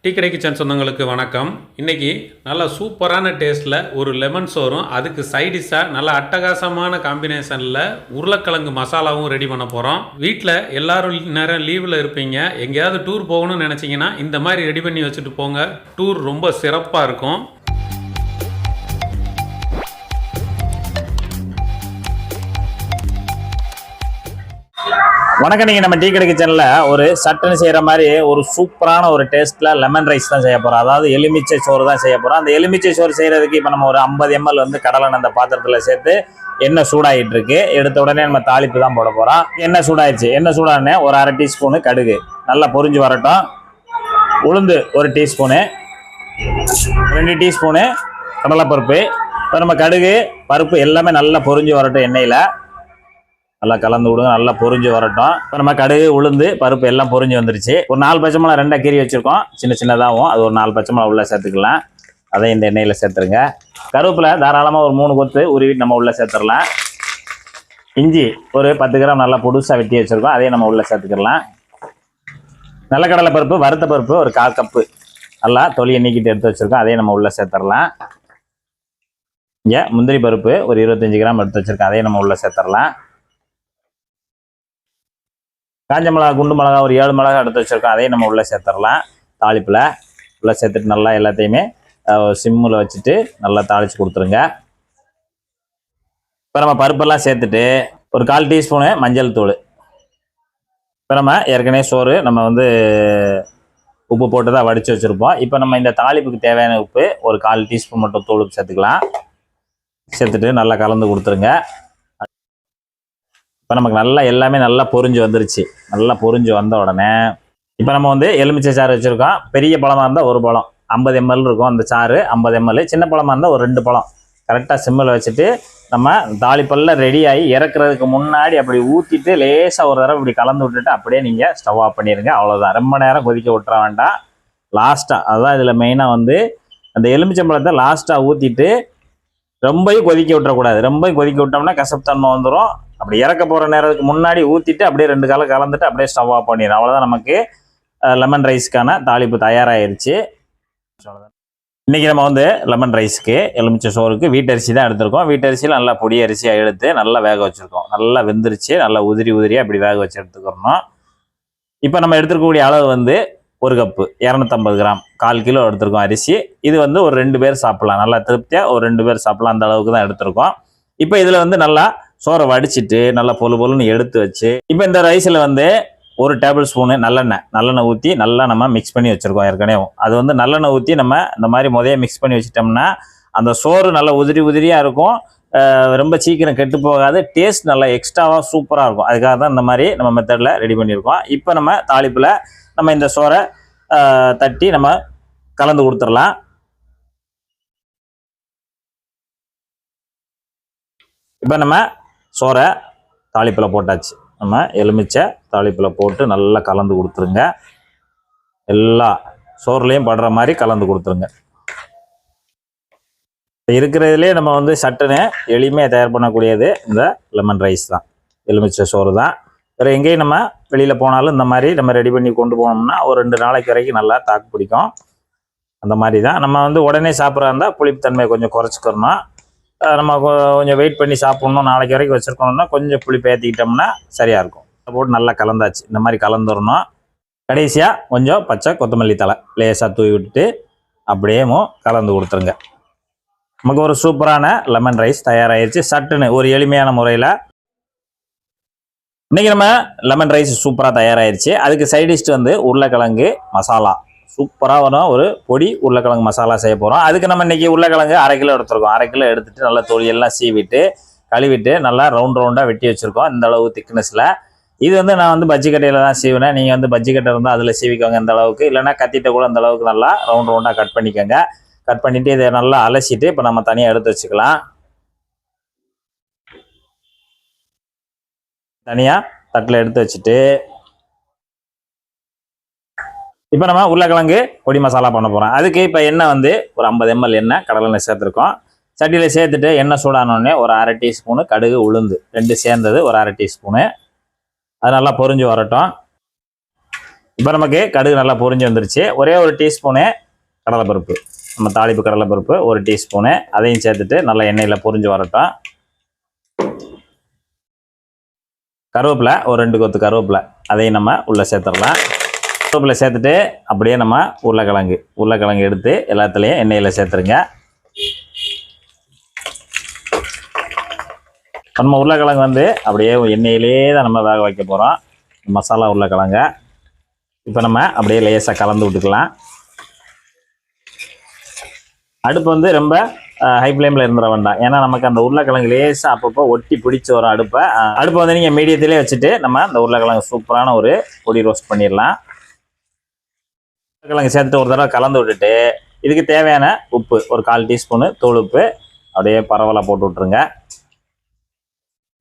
Tea கடை kitchen சொந்தங்களுக்கு வணக்கம். இன்றைக்கி நல்ல சூப்பரான டேஸ்ட்டில் ஒரு லெமன் சோறும் அதுக்கு சைடிஷாக நல்ல அட்டகாசமான காம்பினேஷனில் உருளைக்கிழங்கு மசாலாவும் ரெடி பண்ண போகிறோம். வீட்டில் எல்லோரும் நேரம் லீவில் இருப்பீங்க, எங்கேயாவது டூர் போகணும்னு நினச்சிங்கன்னா இந்த மாதிரி ரெடி பண்ணி வச்சுட்டு போங்க. டூர் ரொம்ப சிறப்பாக இருக்கும். வணக்கம். நீங்கள் நம்ம டீ கடை கிச்சனில் ஒரு சட்டுன்னு செய்கிற மாதிரி ஒரு சூப்பரான ஒரு டேஸ்ட்டில் லெமன் ரைஸ் தான் செய்ய போகிறோம். அதாவது எலுமிச்சை சோறு தான் செய்ய போகிறோம். அந்த எலுமிச்சை சோறு செய்கிறதுக்கு இப்போ நம்ம ஒரு 50 ml வந்து கடலை அந்த பாத்திரத்தில் சேர்த்து எண்ணெய் சூடாகிட்டு இருக்கு. எடுத்த உடனே நம்ம தாளிப்பு தான் போட போகிறோம். எண்ணெய் சூடாயிடுச்சு. எண்ணெய் சூடானே ஒரு 1/2 டீஸ்பூனு கடுகு நல்லா பொரிஞ்சு வரட்டும். உளுந்து 1 டீஸ்பூனு, 2 டீஸ்பூனு கடலைப்பருப்பு. இப்போ நம்ம கடுகு பருப்பு எல்லாமே நல்லா பொரிஞ்சு வரட்டும். எண்ணெயில் நல்லா கலந்து விடுங்க, நல்லா பொரிஞ்சு வரட்டும். இப்போ நம்ம கடுகு உளுந்து பருப்பு எல்லாம் பொரிஞ்சு வந்துருச்சு. ஒரு 4 பச்சை மிளகா 2 கீரி வச்சுருக்கோம், சின்ன சின்னதாகவும். அது ஒரு 4 பச்சை மிளகா உள்ளே சேர்த்துக்கலாம். அதை இந்த எண்ணெயில் சேர்த்துருங்க. கருவேப்பிலை தாராளமாக ஒரு 3 கொத்து உருவி நம்ம உள்ளே சேர்த்துடலாம். இஞ்சி ஒரு 10 கிராம் நல்லா புதுசாக வெட்டி வச்சுருக்கோம், அதையும் நம்ம உள்ளே சேர்த்துக்கலாம். நிலக்கடலை பருப்பு வறுத்த பருப்பு ஒரு 1/4 கப்பு நல்லா தொலியை நீக்கிட்டு எடுத்து வச்சுருக்கோம், அதையும் நம்ம உள்ளே சேர்த்துடலாம். இங்கே முந்திரி பருப்பு ஒரு 25 கிராம் எடுத்து வச்சுருக்கோம், அதையும் நம்ம உள்ளே சேர்த்துடலாம். காஞ்ச மிளகா குண்டு மிளகா ஒரு 7 மிளகா எடுத்து வச்சுருக்கோம், அதையும் நம்ம உள்ளே சேர்த்துடலாம். தாளிப்பில் உள்ளே சேர்த்துட்டு நல்லா எல்லாத்தையுமே சிம்மில் வச்சுட்டு நல்லா தாளித்து கொடுத்துருங்க. இப்போ நம்ம பருப்பெல்லாம் சேர்த்துட்டு ஒரு 1/4 டீஸ்பூனு மஞ்சள் தூள். இப்போ நம்ம ஏற்கனவே சோறு நம்ம வந்து உப்பு போட்டு தான் வடித்து வச்சுருப்போம். இப்போ நம்ம இந்த தாளிப்புக்கு தேவையான உப்பு ஒரு 1/4 டீஸ்பூன் மட்டும் தூள் சேர்த்துக்கலாம். சேர்த்துட்டு நல்லா கலந்து கொடுத்துருங்க. இப்போ நமக்கு நல்லா எல்லாமே நல்லா பொரிஞ்சு வந்துருச்சு. நல்லா பொரிஞ்சு வந்த உடனே இப்போ நம்ம வந்து எலுமிச்சை சாறு வச்சுருக்கோம். பெரிய பழமாக இருந்தால் ஒரு பழம் 50 ml இருக்கும் அந்த சாறு, 50 ml. சின்ன பழமாக இருந்தால் ஒரு 2 பழம் கரெக்டாக சிம்மில் வச்சுட்டு நம்ம தாளிப்பெல்லாம் ரெடி ஆகி இறக்குறதுக்கு முன்னாடி அப்படி ஊற்றிட்டு லேசாக ஒரு தடவை இப்படி கலந்து விட்டுட்டு அப்படியே நீங்கள் ஸ்டவ் ஆஃப் பண்ணிடுங்க. அவ்வளோதான். ரொம்ப நேரம் கொதிக்க விட்டுற வேண்டாம். லாஸ்ட்டாக அதுதான் இதில் மெயினாக வந்து அந்த எலுமிச்சம்பழத்தை லாஸ்ட்டாக ஊற்றிட்டு ரொம்பவும் கொதிக்க விட்டுறக்கூடாது. ரொம்ப கொதிக்க விட்டோம்னா கசப்புத்தன்மை வந்துடும். அப்படி இறக்க போகிற நேரத்துக்கு முன்னாடி ஊற்றிட்டு அப்படியே 2 காலம் கலந்துட்டு அப்படியே ஸ்டவ் ஆஃப் பண்ணிடும். அவ்வளோதான், நமக்கு லெமன் ரைஸ்க்கான தாளிப்பு தயாராகிருச்சு. இன்றைக்கி நம்ம வந்து லெமன் ரைஸ்க்கு எலுமிச்சை சோறுக்கு வீட்டரிசி தான் எடுத்திருக்கோம். வீட்டரிசியில் நல்லா பொடி அரிசியாக எடுத்து நல்லா வேக வச்சுருக்கோம். நல்லா வெந்துருச்சு. நல்லா உதிரியாக இப்படி வேக வச்சு எடுத்துக்கிறணும். இப்போ நம்ம எடுத்துருக்கக்கூடிய அளவு வந்து 1 கப்பு 250 கிராம் 1/4 கிலோ எடுத்துருக்கோம் அரிசி. இது வந்து ஒரு 2 பேர் சாப்பிட்லாம். நல்லா திருப்தியாக ஒரு 2 பேர் சாப்பிட்லாம், அந்த அளவுக்கு தான் எடுத்திருக்கோம். இப்போ இதில் வந்து நல்லா சோறை வடிச்சிட்டு நல்லா பொலுன்னு எடுத்து வச்சு இப்போ இந்த ரைஸில் வந்து 1 டேபிள் ஸ்பூனு நல்லெண்ணெய் ஊற்றி நல்லா நம்ம மிக்ஸ் பண்ணி வச்சுருக்கோம். ஏற்கனவே அது வந்து நல்லெண்ணெய் ஊற்றி நம்ம இந்த மாதிரி முதல்ல மிக்ஸ் பண்ணி வச்சிட்டோம்னா அந்த சோறு நல்லா உதிரியாக இருக்கும். ரொம்ப சீக்கிரம் கெட்டு போகாது. டேஸ்ட் நல்லா எக்ஸ்ட்ராவாக சூப்பராக இருக்கும். அதுக்காக தான் இந்த மாதிரி நம்ம மெத்தடில் ரெடி பண்ணியிருக்கோம். இப்போ நம்ம தாளிப்பில் நம்ம இந்த சோறை தட்டி நம்ம கலந்து கொடுத்துடலாம். இப்போ நம்ம சோறை தாளிப்பில் போட்டாச்சு. நம்ம எலுமிச்சை தாளிப்பில் போட்டு நல்லா கலந்து கொடுத்துருங்க. எல்லா சோறுலையும் படுற மாதிரி கலந்து கொடுத்துருங்க. இருக்கிறதுலே நம்ம வந்து சட்டுன்னு எளிமையாக தயார் பண்ணக்கூடியது இந்த லெமன் ரைஸ் தான், எலுமிச்சை சோறு தான். வேறு எங்கேயும் நம்ம வெளியில் போனாலும் இந்த மாதிரி நம்ம ரெடி பண்ணி கொண்டு போனோம்னா ஒரு 2 நாளைக்கு வரைக்கும் நல்லா தாக்கு பிடிக்கும். அந்த மாதிரி தான் நம்ம வந்து உடனே சாப்பிட்றா இருந்தால் புளிப்புத்தன்மையை கொஞ்சம் குறைச்சிக்கிறணும். நம்ம கொஞ்சம் வெயிட் பண்ணி சாப்பிட்ணும், நாளைக்கு வரைக்கும் வச்சுருக்கணும்னா கொஞ்சம் புளிப்பு ஏற்றிக்கிட்டோம்னா சரியாக இருக்கும். போட்டு நல்லா கலந்தாச்சு. இந்த மாதிரி கலந்துடணும். கடைசியாக கொஞ்சம் பச்சை கொத்தமல்லி தழை லேசாக தூவி விட்டுட்டு அப்படியே கலந்து கொடுத்துருங்க. நமக்கு ஒரு சூப்பரான லெமன் ரைஸ் தயாராகிடுச்சு. சட்டுன்னு ஒரு எளிமையான முறையில் இன்றைக்கி நம்ம லெமன் ரைஸ் சூப்பராக தயாராகிடுச்சு. அதுக்கு சைடிஷ்டு வந்து உருளைக்கிழங்கு மசாலா சூப்பராக வரும். ஒரு பொடி உருளைக்கிழங்கு மசாலா செய்ய போகிறோம். அதுக்கு நம்ம இன்றைக்கி உருளைக்கிழங்கு 1/2 கிலோ எடுத்துருக்கோம். 1/2 கிலோ எடுத்துகிட்டு நல்லா தொலியெல்லாம் சீவிட்டு கழுவிட்டு நல்லா ரவுண்டாக வெட்டி வச்சுருக்கோம். இந்த அளவு திக்னஸில். இது வந்து நான் வந்து பஜ்ஜி கட்டையில் தான் சீவினேன். நீங்கள் வந்து பஜ்ஜி கட்டை இருந்தால் அதில் சீவிக்கோங்க இந்த அளவுக்கு. இல்லைனா கத்திட்ட கூட அந்த அளவுக்கு நல்லா ரவுண்டாக கட் பண்ணிக்கோங்க. கட் பண்ணிவிட்டு இதை நல்லா அலசிட்டு இப்போ நம்ம தனியாக எடுத்து வச்சுக்கலாம். தனியாக தட்டில் எடுத்து வச்சுட்டு இப்போ நம்ம உருளைக்கிழங்கு பொடி மசாலா பண்ண போகிறோம். அதுக்கு இப்போ எண்ணெய் வந்து ஒரு 50 ml எண்ணெய் கடலெண்ணெய் சேர்த்துருக்கோம். சட்டியில் சேர்த்துட்டு எண்ணெய் சூடானோடனே ஒரு 1/2 டீஸ்பூனு கடுகு உளுந்து 2 சேர்ந்தது ஒரு 1/2 டீஸ்பூனு. அது நல்லா பொரிஞ்சு வரட்டும். இப்போ நமக்கு கடுகு நல்லா பொரிஞ்சு வந்துருச்சு. ஒரே ஒரு டீஸ்பூனு கடலைப்பருப்பு, நம்ம தாளிப்பு கடலைப்பருப்பு 1 டீஸ்பூனு, அதையும் சேர்த்துட்டு நல்லா எண்ணெயில் பொரிஞ்சு வரட்டும். கருவேப்பிலை ஒரு 2 கொத்து கருவேப்பிலை, அதையும் நம்ம உள்ளே சேர்த்துடலாம். கருவேப்பிலை சேர்த்துட்டு அப்படியே நம்ம உருளைக்கிழங்கு எடுத்து எல்லாத்துலேயும் எண்ணெயில் சேர்த்துருங்க. நம்ம உருளைக்கிழங்கு அப்படியே எண்ணெயிலே தான் நம்ம வேக வைக்க போகிறோம். மசாலா உருளைக்கிழங்க இப்போ நம்ம அப்படியே லேசாக கலந்து விட்டுக்கலாம். அடுப்பு ரொம்ப ஹை ஃப்ளேமில் இருந்துட வேண்டாம். ஏன்னா நமக்கு அந்த உருளைக்கிழங்கு லேசாக அப்பப்போ ஒட்டி பிடிச்சி வரும் அடுப்பை நீங்கள் மீடியத்திலே வச்சுட்டு நம்ம அந்த உருளைக்கிழங்கு சூப்பரான ஒரு பொடி ரோஸ்ட் பண்ணிடலாம். உருளைக்கிழங்கு சேர்த்துட்டு ஒரு தடவை கலந்து விட்டுட்டு இதுக்கு தேவையான உப்பு ஒரு 1/4 டீஸ்பூனு தூள் உப்பு அப்படியே பரவலாக போட்டு விட்ருங்க.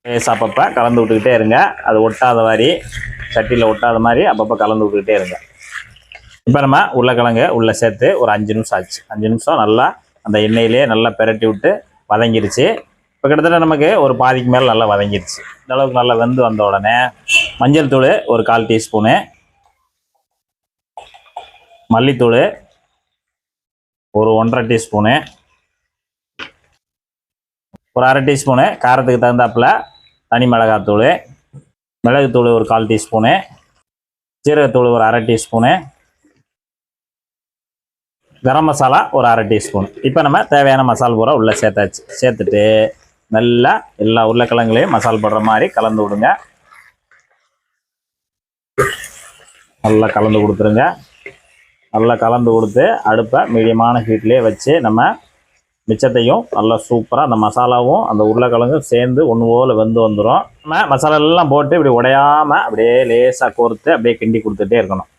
லேசாக அப்பப்போ கலந்து விட்டுக்கிட்டே இருங்க. அது ஒட்டாத மாதிரி, சட்டியில் ஒட்டாத மாதிரி அப்பப்போ கலந்து விட்டுக்கிட்டே இருங்க. இப்போ நம்ம உருளைக்கிழங்கு உள்ளே சேர்த்து ஒரு 5 நிமிஷம் ஆச்சு. 5 நிமிஷம் நல்லா அந்த எண்ணெயிலே நல்லா பெரட்டி விட்டு வதங்கிருச்சு. இப்போ கிட்டத்தட்ட நமக்கு ஒரு பாதிக்கு மேலே நல்லா வதங்கிருச்சு. இந்த அளவுக்கு நல்லா வெந்து வந்த உடனே மஞ்சள் தூள் ஒரு 1/4 டீஸ்பூனு, மல்லித்தூள் ஒரு 1/2 டீஸ்பூனு, ஒரு 1/2 டீஸ்பூனு காரத்துக்கு தகுந்தாப்புல தனி மிளகாத்தூள், மிளகுத்தூள் ஒரு 1/4 டீஸ்பூனு, ஜீரகத்தூள் ஒரு 1/2 டீஸ்பூனு, கரம் மசாலா ஒரு 1/2 டீஸ்பூன். இப்போ நம்ம தேவையான மசாலா பூரா உள்ளே சேர்த்தாச்சு. சேர்த்துட்டு நல்லா எல்லா உருளைக்கிழங்குலையும் மசாலா போடுற மாதிரி கலந்து விடுங்க. நல்லா கலந்து கொடுத்துருங்க. நல்லா கலந்து கொடுத்து அடுப்பை மீடியமான ஹீட்லேயே வச்சு நம்ம மிச்சத்தையும் நல்லா சூப்பராக அந்த மசாலாவும் அந்த உருளைக்கிழங்கும் சேர்ந்து ஒன்று போல் வெந்து வந்துடும். நம்ம மசாலாலாம் போட்டு இப்படி உடையாமல் அப்படியே லேசாக கோர்த்து அப்படியே கிண்டி கொடுத்துட்டே இருக்கணும்.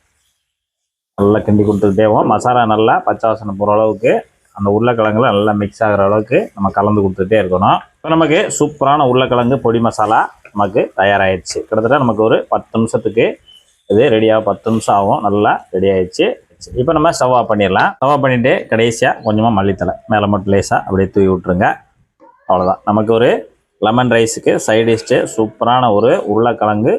நல்லா கிண்டி கொடுத்துக்கிட்டேவும் மசாலா நல்லா பச்சை வாசனை போகிற அளவுக்கு அந்த உருளைக்கிழங்குல நல்லா மிக்ஸ் ஆகிற அளவுக்கு நம்ம கலந்து கொடுத்துட்டே இருக்கணும். இப்போ நமக்கு சூப்பரான உருளைக்கிழங்கு பொடி மசாலா நமக்கு தயாராகிடுச்சு. கிட்டத்தட்ட நமக்கு ஒரு 10 நிமிஷத்துக்கு இது ரெடியாக 10 நிமிஷம் ஆகும். நல்லா ரெடி ஆகிடுச்சு. இப்போ நம்ம ஸ்டவ் ஆஃப் பண்ணிடலாம். ஸ்டவ் ஆஃப் பண்ணிவிட்டு கடைசியாக கொஞ்சமாக மல்லித்தலை மேலே மட்டும் லேசாக அப்படியே தூவி விட்ருங்க. அவ்வளோதான், நமக்கு ஒரு லெமன் ரைஸுக்கு சைட் டிஷ்ஷு சூப்பரான ஒரு உருளைக்கிழங்கு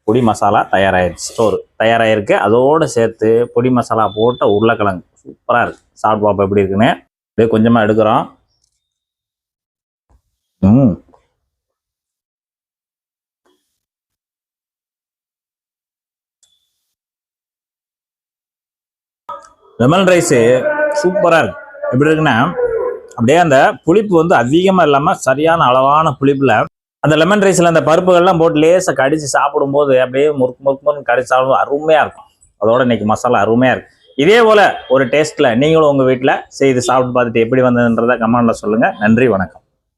பொடி மசாலா தயாராகிடுச்சு. சோறு தயாராகிருக்கு. அதோடு சேர்த்து பொடி மசாலா போட்ட உருளைக்கிழங்கு சூப்பராக இருக்குது. சாப்பிட்டு பார்ப்போம் எப்படி இருக்குன்னு. அப்படியே கொஞ்சமாக எடுக்கிறோம். லெமன் ரைஸு சூப்பராக இருக்குது. எப்படி இருக்குன்னா அப்படியே அந்த புளிப்பு அதிகமாக இல்லாமல் சரியான அளவான புளிப்பில் அந்த லெமன் ரைஸில் அந்த பருப்புகள்லாம் போட்டு லேசாக கடிச்சு சாப்பிடும்போது அப்படியே முறுக்கு கடிச்சு சாப்பிடும்போது அருமையாக இருக்கும். அதோட இன்னைக்கு மசாலா அருமையாக இருக்குது. இதே போல் ஒரு டேஸ்ட்டில் நீங்களும் உங்கள் வீட்டில் செய்து சாப்பிட்டு பார்த்துட்டு எப்படி வந்ததுன்றதை கமெண்ட்டில் சொல்லுங்கள். நன்றி, வணக்கம்.